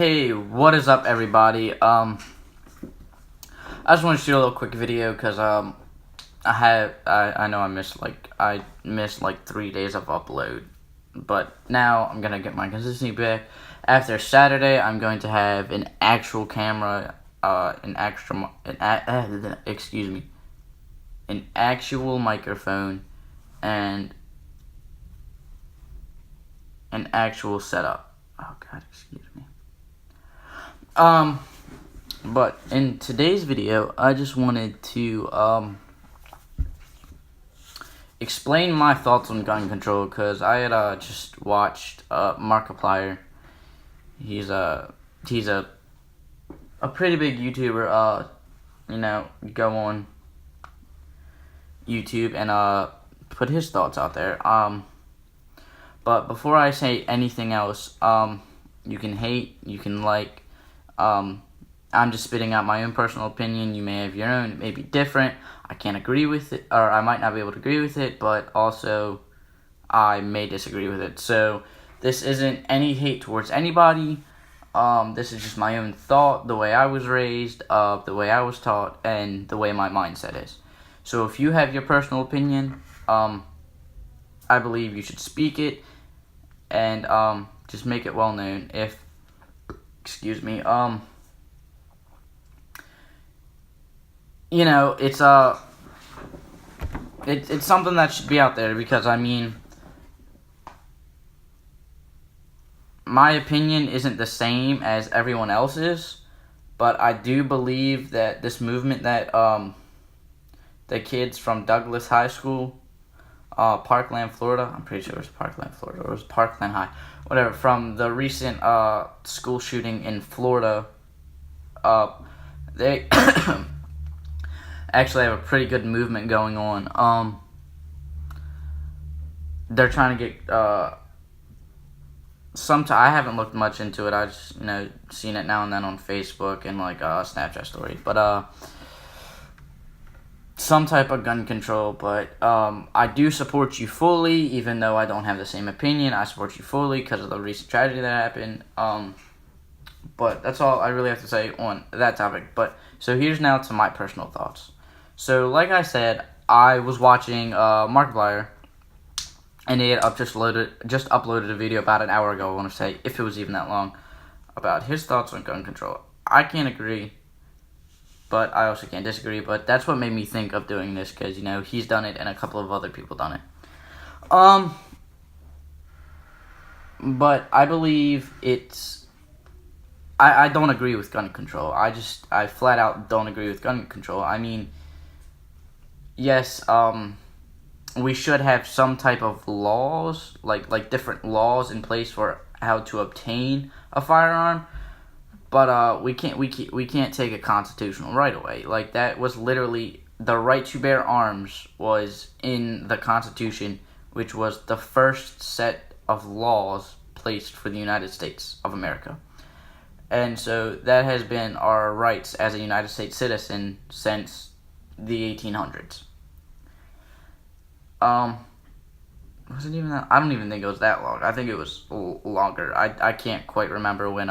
Hey, what is up, everybody? I just want to shoot a little quick video because I know I missed like 3 days of upload, but now I'm gonna get my consistency back. After Saturday, I'm going to have an actual camera, an actual microphone, and an actual setup. Oh God, excuse me. But in today's video, I just wanted to, explain my thoughts on gun control, because I had, just watched, Markiplier. He's a pretty big YouTuber, go on YouTube and, put his thoughts out there. But before I say anything else, you can hate, you can like, I'm just spitting out my own personal opinion. You may have your own. It may be different. I can't agree with it, or I might not be able to agree with it, but also I may disagree with it. So this isn't any hate towards anybody. This is just my own thought, the way I was raised, the way I was taught, and the way my mindset is. So if you have your personal opinion, I believe you should speak it, and just make it well known. It's something that should be out there, because I mean, my opinion isn't the same as everyone else's, but I do believe that this movement that the kids from Douglas High School, Parkland, Florida, I'm pretty sure it was Parkland, Florida, or it was Parkland High, whatever, from the recent school shooting in Florida, they actually have a pretty good movement going on. They're trying to get I haven't looked much into it. I just seen it now and then on Facebook and like Snapchat stories, but some type of gun control. But I do support you fully, even though I don't have the same opinion. I support you fully because of the recent tragedy that happened. But that's all I really have to say on that topic. But so here's now to my personal thoughts. So like I said, I was watching Markiplier, and he had just uploaded a video about an hour ago, I want to say, if it was even that long, about his thoughts on gun control. I can't agree, but I also can't disagree. But that's what made me think of doing this, because he's done it and a couple of other people done it. But I believe I don't agree with gun control. I flat out don't agree with gun control. I mean, yes, we should have some type of laws, like different laws in place for how to obtain a firearm, but we can't take a constitutional right away. Like, that was literally the right to bear arms was in the Constitution, which was the first set of laws placed for the United States of America. And so that has been our rights as a United States citizen since the 1800s. Was it even that? I don't even think it was that long. I think it was longer. I can't quite remember when,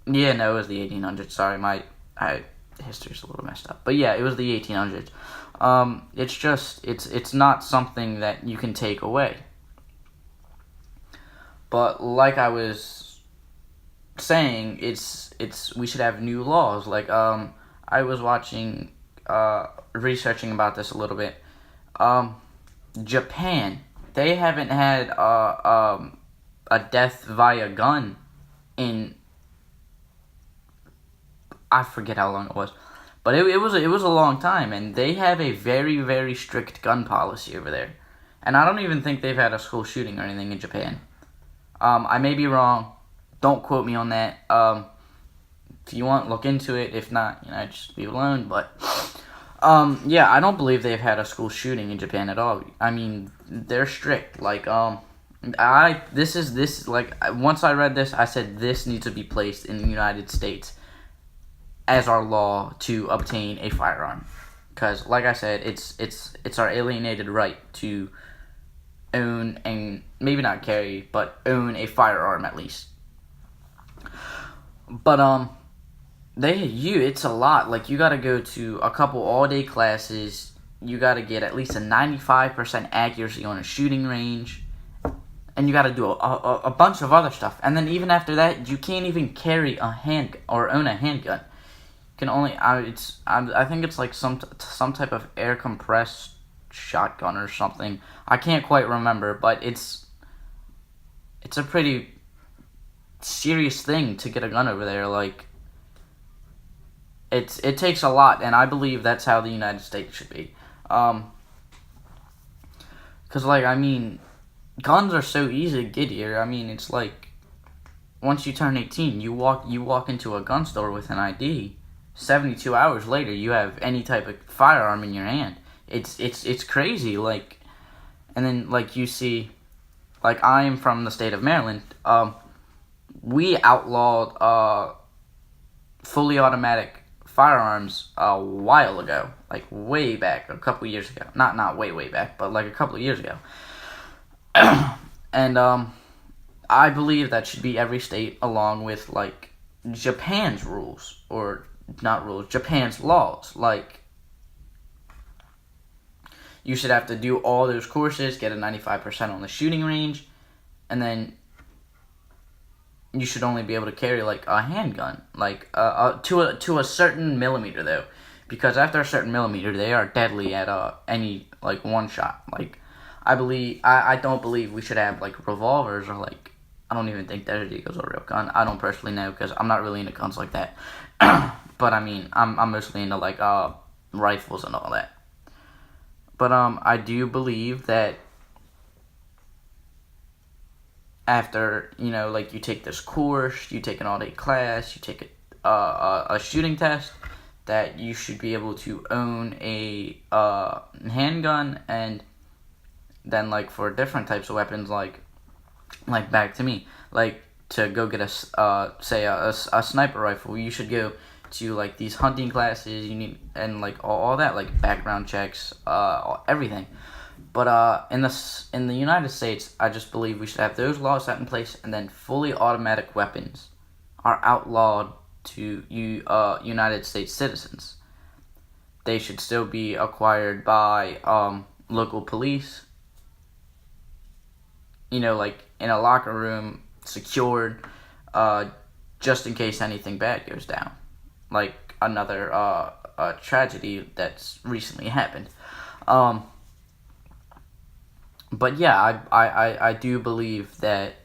yeah, no, it was the 1800s. Sorry, my history's a little messed up. But yeah, it was the 1800s. It's not something that you can take away. But like I was saying, we should have new laws. Like, I was watching, researching about this a little bit. Japan, they haven't had a death via gun in, I forget how long it was, but it was a long time, and they have a very, very strict gun policy over there. And I don't even think they've had a school shooting or anything in Japan. I may be wrong. Don't quote me on that. If you want, look into it. If not, just leave it alone. But yeah, I don't believe they've had a school shooting in Japan at all. I mean, they're strict. Like, once I read this, I said this needs to be placed in the United States as our law to obtain a firearm. Because, like I said, it's our alienated right to own and maybe not carry, but own a firearm at least. But it's a lot. Like, you gotta go to a couple all-day classes. You gotta get at least a 95% accuracy on a shooting range. And you gotta do a bunch of other stuff. And then even after that, you can't even carry a hand or own a handgun. You can only, I think it's like some type of air compressed shotgun or something. I can't quite remember, but it's a pretty serious thing to get a gun over there. Like, it takes a lot, and I believe that's how the United States should be. 'Cause like, I mean, guns are so easy to get here. I mean, it's like, once you turn 18, you walk into a gun store with an ID. 72 hours later, you have any type of firearm in your hand. It's crazy. Like, and then like you see, like, I am from the state of Maryland. We outlawed fully automatic firearms a while ago, like way back, a couple years ago. Not way back, but like a couple of years ago. And I believe that should be every state, along with like Japan's rules, or not rules, Japan's laws. Like, you should have to do all those courses, get a 95% on the shooting range, and then you should only be able to carry like a handgun, like to a certain millimeter though, because after a certain millimeter, they are deadly at any like one shot. Like, I don't believe we should have like revolvers, or like, I don't even think Desert Eagle's a real gun. I don't personally know, because I'm not really into guns like that. But I mean, I'm mostly into like rifles and all that. But I do believe that after, like, you take this course, you take an all-day class, you take a shooting test, that you should be able to own a handgun. And then, like, for different types of weapons, like back to me, like, to go get a sniper rifle, you should go to like these hunting classes. You need, and like all that, like background checks, everything. But in the United States, I just believe we should have those laws set in place, and then fully automatic weapons are outlawed to United States citizens. They should still be acquired by local police. Like in a locker room, secured, just in case anything bad goes down, like another tragedy that's recently happened. But yeah, I do believe that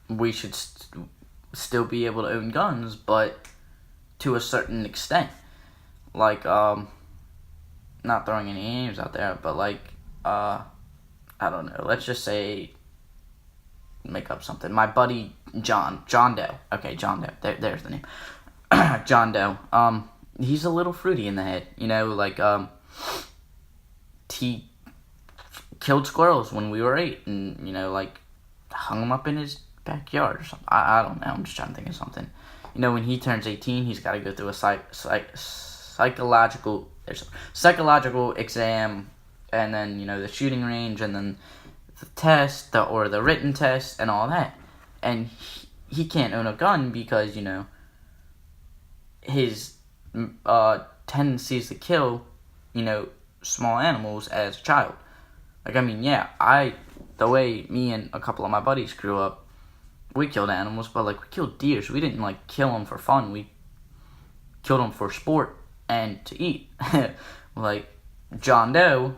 we should still be able to own guns, but to a certain extent. Like, not throwing any names out there, but like, I don't know, let's just say, make up something. My buddy John Doe. Okay, John Doe. There's the name. John Doe. He's a little fruity in the head. Like, he killed squirrels when we were 8, and, like, hung them up in his backyard or something. I don't know. I'm just trying to think of something. When he turns 18, he's got to go through a psychological exam, and then, the shooting range, and then the test, or the written test, and all that. And he can't own a gun because, his tendencies to kill, small animals as a child. Like, I mean, yeah, the way me and a couple of my buddies grew up, we killed animals, but, like, we killed deer, so we didn't, like, kill them for fun. We killed them for sport and to eat. Like, John Doe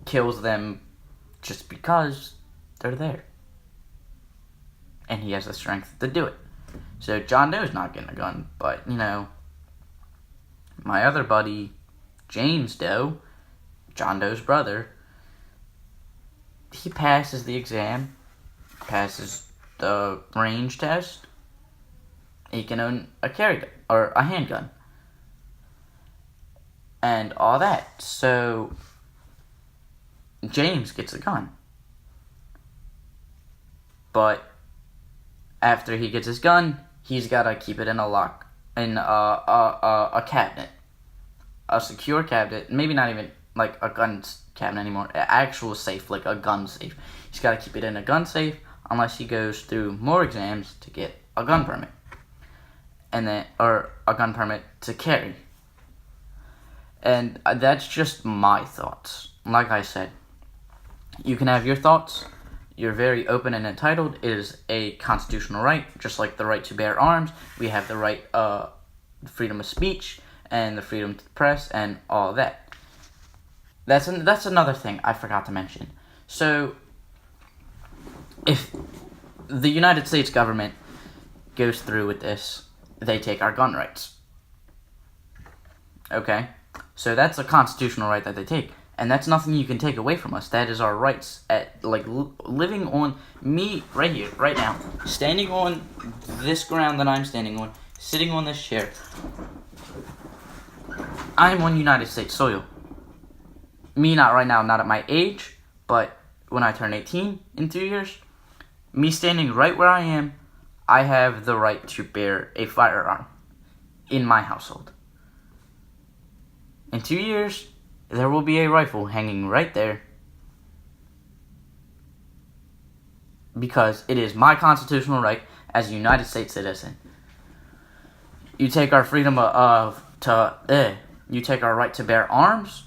kills them just because they're there. And he has the strength to do it. So John Doe's not getting a gun, but, my other buddy, James Doe, John Doe's brother, he passes the exam, passes the range test. He can own a carry gun, or a handgun, and all that. So James gets a gun, but after he gets his gun, he's gotta keep it in a cabinet, a secure cabinet. Maybe not even like a gun cabinet anymore. An actual safe, like a gun safe. He's got to keep it in a gun safe unless he goes through more exams to get a gun permit, or a gun permit to carry. And that's just my thoughts. Like I said, you can have your thoughts. You're very open and entitled. It is a constitutional right, just like the right to bear arms. We have the right, freedom of speech and the freedom to the press and all that. That's another thing I forgot to mention. So, if the United States government goes through with this, they take our gun rights. Okay? So that's a constitutional right that they take. And that's nothing you can take away from us. That is our rights at, like, living on, me right here, right now, standing on this ground that I'm standing on, sitting on this chair. I'm on United States soil. Me, not right now, not at my age, but when I turn 18 in 2 years, me standing right where I am, I have the right to bear a firearm in my household. In 2 years, there will be a rifle hanging right there because it is my constitutional right as a United States citizen. You take our freedom you take our right to bear arms,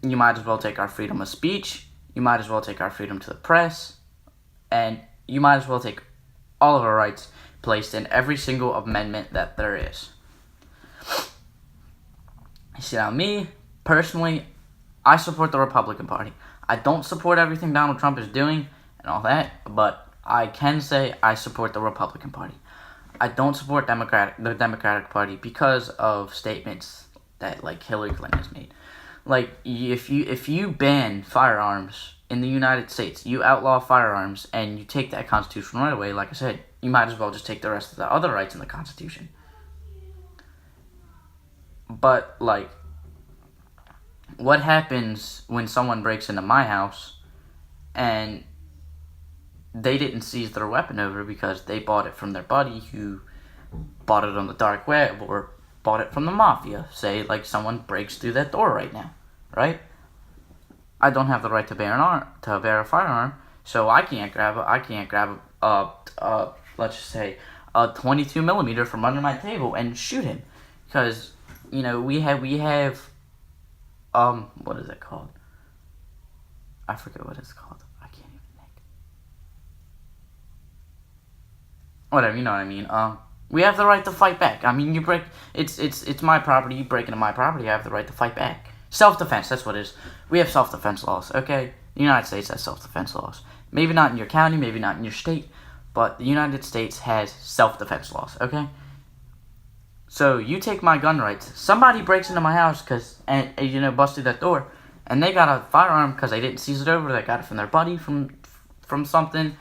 you might as well take our freedom of speech, you might as well take our freedom to the press, and you might as well take all of our rights placed in every single amendment that there is. See, now me, personally, I support the Republican Party. I don't support everything Donald Trump is doing and all that, but I can say I support the Republican Party. I don't support the Democratic Party because of statements that, like, Hillary Clinton has made. Like, if you ban firearms in the United States, you outlaw firearms, and you take that constitutional right away, like I said, you might as well just take the rest of the other rights in the Constitution. But, like, what happens when someone breaks into my house and they didn't seize their weapon over because they bought it from their buddy who bought it on the dark web or bought it from the mafia? Say, like, someone breaks through that door right now, right? I don't have the right to bear a firearm, so I can't grab let's just say a 22 millimeter from under my table and shoot him, because we have what is it called? I forget what it's called. I can't even think. Whatever, you know what I mean. We have the right to fight back. I mean, it's my property. You break into my property, I have the right to fight back. Self-defense, that's what it is. We have self-defense laws, okay? The United States has self-defense laws. Maybe not in your county, maybe not in your state, but the United States has self-defense laws, okay? So you take my gun rights. Somebody breaks into my house and busts through that door, and they got a firearm because they didn't seize it over. They got it from their buddy, from something.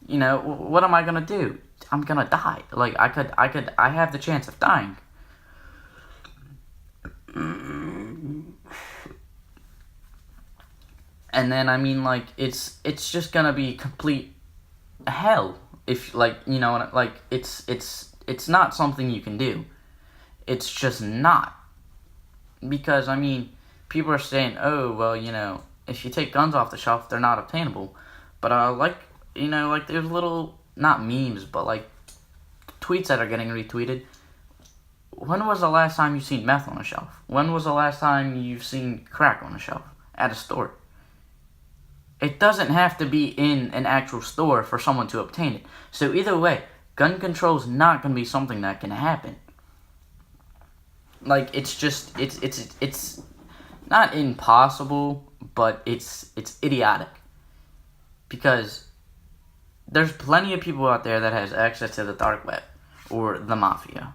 What am I gonna do? I'm gonna die. Like, I have the chance of dying. And then, I mean, like, it's just gonna be complete hell if, like, it's not something you can do. It's just not. Because, I mean, people are saying, oh, well, if you take guns off the shelf, they're not obtainable. But, there's little, not memes, but, like, tweets that are getting retweeted. When was the last time you've seen meth on a shelf? When was the last time you've seen crack on a shelf at a store? It doesn't have to be in an actual store for someone to obtain it. So either way, gun control is not going to be something that can happen. Like, it's not impossible, but it's idiotic. Because there's plenty of people out there that has access to the dark web or the mafia.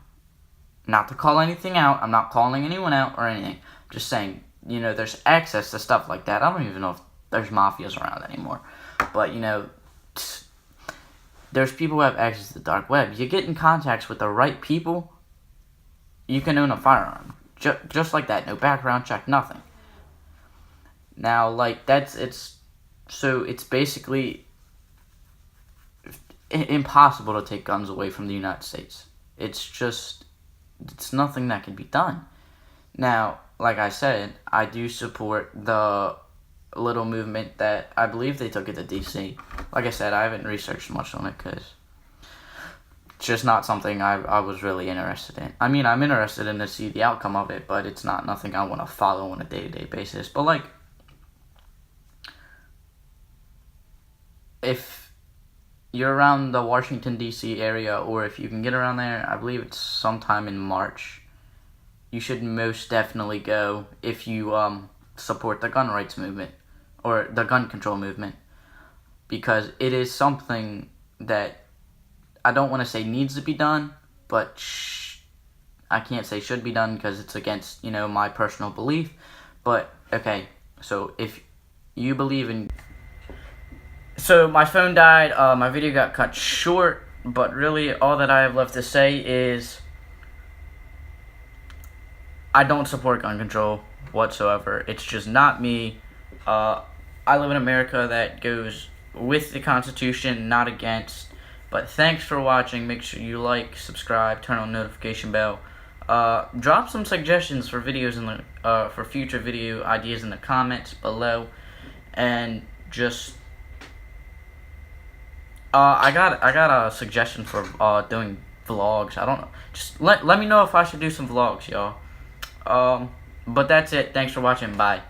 Not to call anything out, I'm not calling anyone out or anything. I'm just saying, there's access to stuff like that. I don't even know if there's mafias around anymore. But, there's people who have access to the dark web. You get in contact with the right people, you can own a firearm. Just like that. No background check, nothing. Now, like, it's basically impossible to take guns away from the United States. It's nothing that can be done. Now, like I said, I do support the little movement that I believe they took it to DC. Like I said, I haven't researched much on it because it's just not something I was really interested in. I mean, I'm interested in to see the outcome of it, but it's not nothing I want to follow on a day-to-day basis. But, like, if you're around the Washington, D.C. area, or if you can get around there, I believe it's sometime in March, you should most definitely go if you support the gun rights movement or the gun control movement, because it is something that I don't want to say needs to be done, but I can't say should be done because it's against, my personal belief. But, okay, so if you believe in... So, my phone died, my video got cut short, but really all that I have left to say is I don't support gun control whatsoever. It's just not me. I live in America that goes with the Constitution, not against. But thanks for watching. Make sure you like, subscribe, turn on notification bell. Drop some suggestions for videos in the for future video ideas in the comments below, and just I got a suggestion for doing vlogs. I don't know. Just let me know if I should do some vlogs, y'all. But that's it. Thanks for watching. Bye.